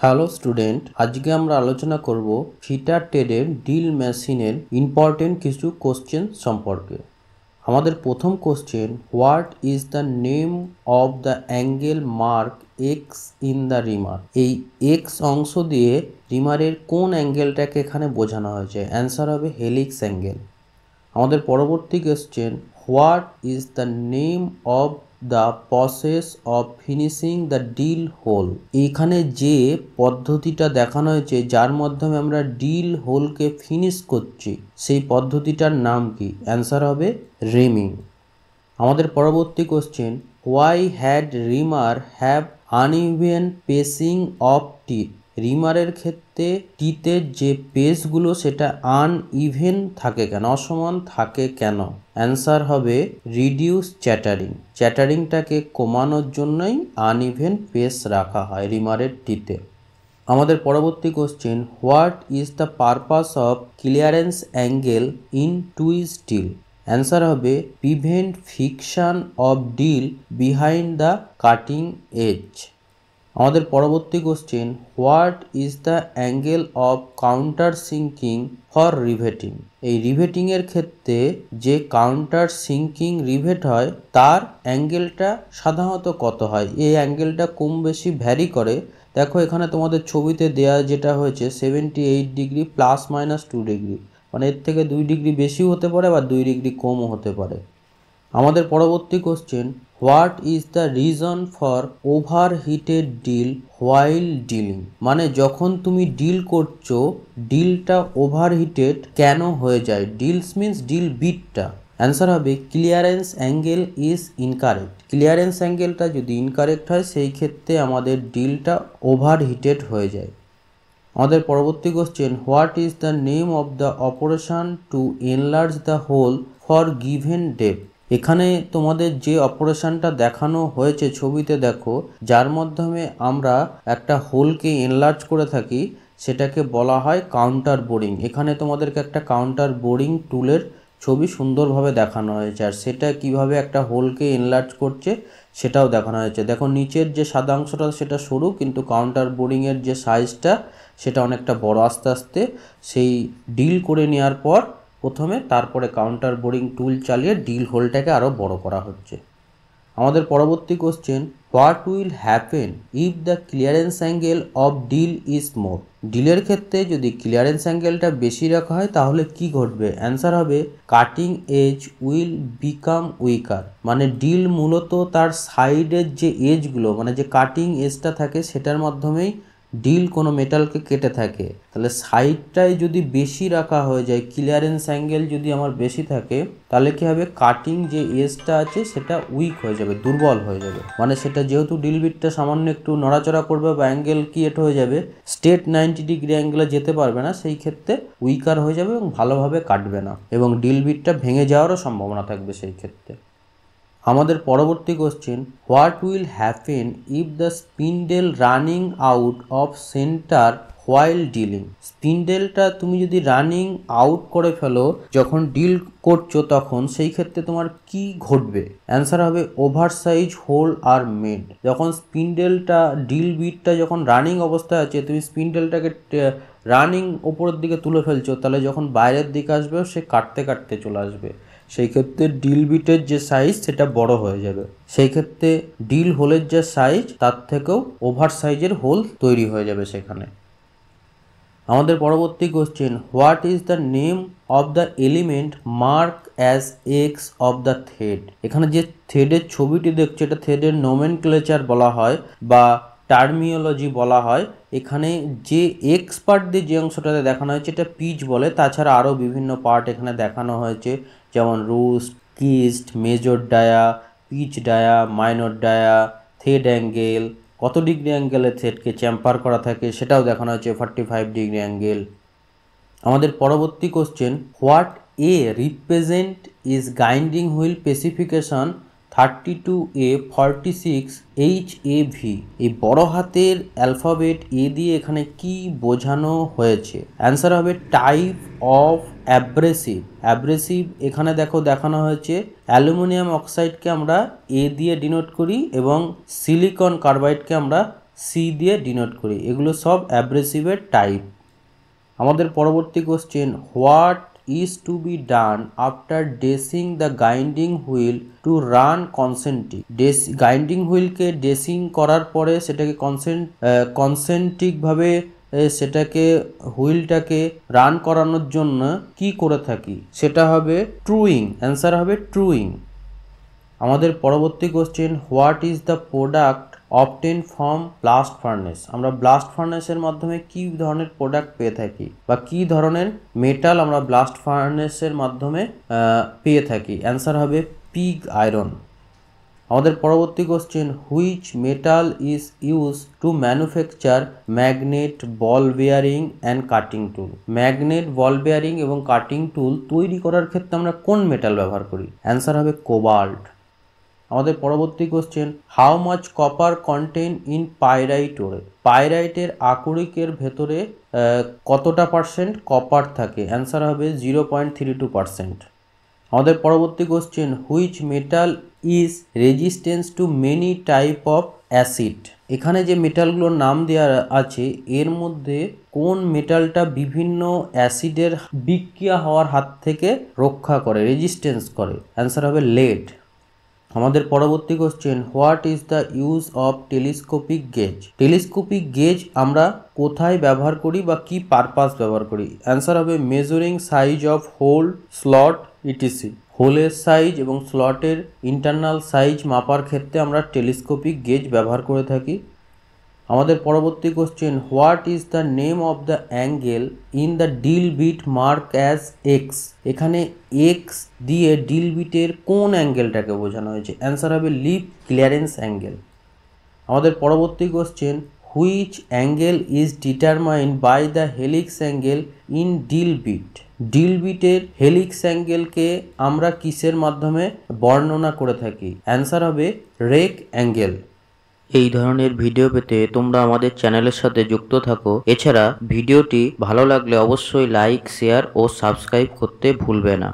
Hello student, আজকে আমরা আলোচনা করব ফিটার টেডের ডিল মেশিনের ইম্পর্টেন্ট কিছু কোশ্চেন সম্পর্কে। আমাদের প্রথম question, what is the name of the angle mark X in the reamer. এই এক্স অংশ দিয়ে রিমারের কোন অ্যাঙ্গেলটাকে এখানে বোঝানো হয়েছে? অ্যান্সার হবে হেলিক্স অ্যাঙ্গেল। আমাদের পরবর্তী question, what is the name of the process of finishing the drill hole. এইখানে যে পদ্ধতিটা দেখানো হয়েছে যার মাধ্যমে আমরা ডিল হোলকে ফিনিশ করছি, সেই পদ্ধতিটার নাম কি? অ্যান্সার হবে রিমিং। আমাদের পরবর্তী question, why had reamer have uneven spacing of teeth. রিমারের ক্ষেত্রে টিথের যে পেসগুলো সেটা আনইভেন থাকে কেন, অসমান থাকে কেন? অ্যান্সার হবে রিডিউস চ্যাটারিং। চ্যাটারিংটাকে কমানোর জন্যই আনইভেন পেস রাখা হয় রিমারের টিথে। আমাদের পরবর্তী question, what is the purpose of clearance angle in twist drill. Answer হবে prevent friction of drill behind the cutting edge. আমাদের পরবর্তী question, what is the angle of counter sinking for riveting. এই রিভেটিংয়ের ক্ষেত্রে যে কাউন্টার সিঙ্কিং রিভেট হয় তার অ্যাঙ্গেলটা সাধারণত কত হয়? এই অ্যাঙ্গেলটা কম বেশি ভ্যারি করে। দেখো এখানে তোমাদের ছবিতে দেয়া যেটা হয়েছে 78 ডিগ্রি প্লাস মাইনাস 2 ডিগ্রি, মানে এর থেকে 2 ডিগ্রি বেশিও হতে পারে বা 2 ডিগ্রি কমও হতে পারে। আমাদের পরবর্তী question, what is the reason for overheated drill while drilling. মানে যখন তুমি ডিল করছো ডিলটা ওভারহিটেড কেন হয়ে যায়? ডিলস মিন্স ডিল বিটটা। অ্যান্সার হবে clearance angle is incorrect. Clearance অ্যাঙ্গেলটা যদি ইনকারেক্ট হয় সেই ক্ষেত্রে আমাদের ডিলটা ওভারহিটেড হয়ে যায়। আমাদের পরবর্তী question, what is the name of the operation to enlarge the hole for given depth. এখানে তোমাদের যে অপারেশনটা দেখানো হয়েছে ছবিতে দেখো, যার মাধ্যমে আমরা একটা হোলকে এনলার্জ করে থাকি সেটাকে বলা হয় কাউন্টার বোরিং। এখানে তোমাদেরকে একটা কাউন্টার বোরিং টুলের ছবি সুন্দরভাবে দেখানো হয়েছে, আর সেটা কিভাবে একটা হোলকে এনলার্জ করছে সেটাও দেখানো হয়েছে। দেখো নিচের যে সাদা অংশটা সেটা সরু, কিন্তু কাউন্টার বোরিংয়ের যে সাইজটা সেটা অনেকটা বড়। আস্তে আস্তে সেই ডিল করে নেওয়ার পর প্রথমে তারপরে কাউন্টার বোরিং টুল চালিয়ে ডিল হোলটাকে আরও বড় করা হচ্ছে। আমাদের পরবর্তী question, what will happen if the clearance angle of drill is more. ডিলের ক্ষেত্রে যদি ক্লিয়ারেন্স অ্যাঙ্গেলটা বেশি রাখা হয় তাহলে কি ঘটবে? অ্যান্সার হবে cutting edge will become weaker. মানে ডিল মূলত তার সাইডের যে এজগুলো, মানে যে কাটিং এজটা থাকে সেটার মাধ্যমেই ডিল কোনো মেটালকে কেটে থাকে। তাহলে সাইডটায় যদি বেশি রাখা হয়ে যায়, ক্লিয়ারেন্স অ্যাঙ্গেল যদি আমার বেশি থাকে, তাহলে কি হবে? কাটিং যে এজটা আছে সেটা উইক হয়ে যাবে, দুর্বল হয়ে যাবে। মানে সেটা যেহেতু ডিল বিটটা সামান্য একটু নড়াচড়া করবে বা অ্যাঙ্গেল ক্রিয়েট হয়ে যাবে, স্ট্রেট 90 ডিগ্রি অ্যাঙ্গেলে যেতে পারবে না, সেই ক্ষেত্রে উইকার হয়ে যাবে এবং ভালোভাবে কাটবে না, এবং ডিল বিটটা ভেঙে যাওয়ারও সম্ভাবনা থাকবে সেই ক্ষেত্রে। আমাদের পরবর্তী question, what will happen if the spindle running out of centre while drilling. স্পিন্ডেলটা তুমি যদি রানিং আউট করে ফেলো যখন ডিল করছো তখন, সেই ক্ষেত্রে তোমার কি ঘটবে? অ্যান্সার হবে ওভারসাইজ হোল আর মেড। যখন স্পিন্ডেলটা ডিল বিটটা যখন রানিং অবস্থায় আছে, তুমি স্পিন্ডেলটাকে রানিং ওপরের দিকে তুলে ফেলছো, তাহলে যখন বাইরের দিকে আসবে সে কাটতে কাটতে চলে আসবে, সেই ক্ষেত্রে ডিল বিটের যে সাইজ সেটা বড় হয়ে যাবে। সেই ক্ষেত্রে ডিল হোলের যে সাইজ তার থেকেও ওভার সাইজের হোল তৈরি হয়ে যাবে সেখানে। আমাদের পরবর্তী question, what is the name of the element mark as x of the thread. এখানে যে থ্রেডের ছবিটি দেখছো এটা থ্রেডের নোমেনক্লেচার বলা হয় বা টার্মিওলজি বলা হয়। এখানে যে এক্স পার্ট দিয়ে যে অংশটাতে দেখানো হয়েছে এটা পিচ বলে, তাছাড়া আরও বিভিন্ন পার্ট এখানে দেখানো হয়েছে, যেমন root, crest, major dia, pitch dia, minor dia, thread angle, কত ডিগ্রি অ্যাঙ্গেলে থ্রেডকে চ্যাম্পার করা থাকে সেটাও দেখানো হয়েছে, 45 ডিগ্রি অ্যাঙ্গেল। আমাদের পরবর্তী question, what a represent is grinding wheel specification 32A 46HAV। এই বড় হাতের অ্যালফাবেট এ দিয়ে এখানে কি বোঝানো হয়েছে? অ্যান্সার হবে টাইপ অফ অ্যাব্রেসিভ। অ্যাব্রেসিভ এখানে দেখো দেখানো হয়েছে অ্যালুমিনিয়াম অক্সাইডকে আমরা এ দিয়ে ডিনোট করি এবং সিলিকন কার্বাইডকে আমরা সি দিয়ে ডিনোট করি। এগুলো সব অ্যাব্রেসিভের টাইপ। আমাদের পরবর্তী question, what is to be done after dressing the grinding wheel to run concentric. Grinding হুইলকে ডেসিং করার পরে সেটাকে কনসেন্ট্রিকভাবে সেটাকে হুইলটাকে রান করানোর জন্য কি করে থাকি, সেটা হবে ট্রুইং। অ্যান্সার হবে ট্রুইং। আমাদের পরবর্তী question, what is the product obtain from blast furnace. আমরা ব্লাস্ট ফার্নেসের মাধ্যমে কি ধরনের প্রোডাক্ট পেয়ে থাকি বা কি ধরনের মেটাল আমরা ব্লাস্ট ফার্নেসের মাধ্যমে পেয়ে থাকি। অ্যান্সার হবে পিগ আয়রন। আমাদের পরবর্তী question, which metal is use to manufacture magnet, ball bearing and cutting tool. Magnet, ball bearing এবং কাটিং টুল তৈরি করার ক্ষেত্রে আমরা কোন মেটাল ব্যবহার করি? অ্যান্সার হবে কোবাল্ট। আমাদের পরবর্তী question, how much copper contain in pyrite ওরে। পাইরাইটের আকরিকের ভেতরে কতটা পার্সেন্ট কপার থাকে? অ্যান্সার হবে 0.32%। আমাদের পরবর্তী question, which metal is resistance to many type of acid. এখানে যে মেটালগুলোর নাম দেওয়া আছে এর মধ্যে কোন মেটালটা বিভিন্ন অ্যাসিডের বিক্রিয়া হওয়ার হাত থেকে রক্ষা করে, রেজিস্ট্যান্স করে? অ্যান্সার হবে লেড। আমাদের পরবর্তী question, what is the use of telescopic gauge. Telescopic gauge আমরা কোথায় ব্যবহার করি বা কি পারপাস ব্যবহার করি? অ্যান্সার হবে measuring size of hole, slot, ETC. হোলের সাইজ এবং স্লটের ইন্টারনাল সাইজ মাপার ক্ষেত্রে আমরা টেলিস্কোপিক গেজ ব্যবহার করে থাকি। আমাদের পরবর্তী question, what is the name of the angle in the drill bit mark as X. এখানে এক্স দিয়ে ডিল বিটের কোন অ্যাঙ্গেলটাকে বোঝানো হয়েছে? অ্যান্সার হবে লিপ ক্লিয়ারেন্স অ্যাঙ্গেল। আমাদের পরবর্তী question, which angle is determined by the helix angle in drill bit. Drill বিটের হেলিক্স অ্যাঙ্গেলকে আমরা কিসের মাধ্যমে বর্ণনা করে থাকি? অ্যান্সার হবে রেক অ্যাঙ্গেল। এই ধরনের ভিডিও পেতে তোমরা আমাদের চ্যানেলের সাথে যুক্ত থাকো। এছাড়া ভিডিওটি ভালো লাগলে অবশ্যই লাইক, শেয়ার ও সাবস্ক্রাইব করতে ভুলবে না।